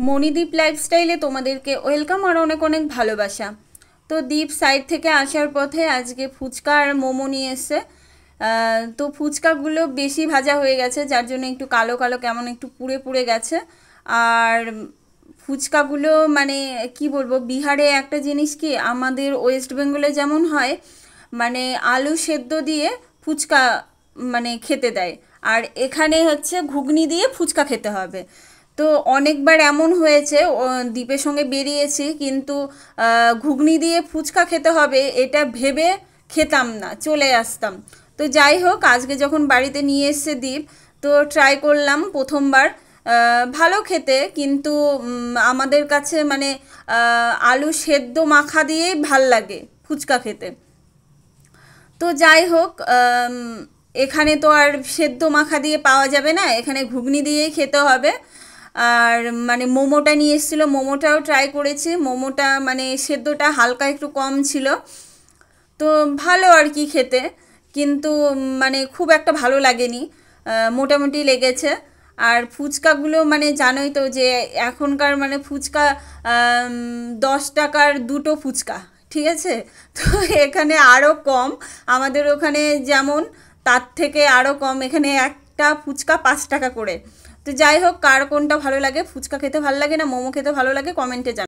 মণিদীপ লাইফস্টাইলে তোমাদেরকে ওয়েলকাম আর অনেক অনেক ভালোবাসা। তো দীপ সাইড থেকে আসার পথে আজকে ফুচকা আর মোমো নিয়ে এসছে। তো ফুচকাগুলো বেশি ভাজা হয়ে গেছে, যার জন্য একটু কালো কালো কেমন একটু পুড়ে পুড়ে গেছে। আর ফুচকাগুলো মানে কি বলবো, বিহারে একটা জিনিস কি আমাদের ওয়েস্ট বেঙ্গলে যেমন হয়, মানে আলু সেদ্ধ দিয়ে ফুচকা মানে খেতে দেয়, আর এখানে হচ্ছে ঘুগনি দিয়ে ফুচকা খেতে হবে। তো অনেকবার এমন হয়েছে দ্বীপের সঙ্গে বেরিয়েছি, কিন্তু ঘুগনি দিয়ে ফুচকা খেতে হবে এটা ভেবে খেতাম না, চলে আসতাম। তো যাই হোক, আজকে যখন বাড়িতে নিয়ে এসছে দ্বীপ, তো ট্রাই করলাম প্রথমবার। ভালো খেতে, কিন্তু আমাদের কাছে মানে আলু সেদ্ধ মাখা দিয়েই ভাল লাগে ফুচকা খেতে। তো যাই হোক, এখানে তো আর সেদ্ধ মাখা দিয়ে পাওয়া যাবে না, এখানে ঘুগনি দিয়েই খেতে হবে। আর মানে মোমোটা নিয়ে এসেছিলো, মোমোটাও ট্রাই করেছি, মোমোটা মানে সেদ্ধটা হালকা একটু কম ছিল। তো ভালো আর কি খেতে, কিন্তু মানে খুব একটা ভালো লাগেনি, মোটামুটি লেগেছে। আর ফুচকাগুলো মানে জানোই তো যে এখনকার মানে ফুচকা 10 টাকার দুটো ফুচকা, ঠিক আছে? তো এখানে আরও কম, আমাদের ওখানে যেমন তার থেকে আরও কম, এখানে একটা ফুচকা 5 টাকা করে। তো যাই হোক, কার কোনটা ভালো লাগে, ফুচকা খেতে ভালো লাগে না মোমো খেতে ভালো লাগে, কমেন্টে জানাও।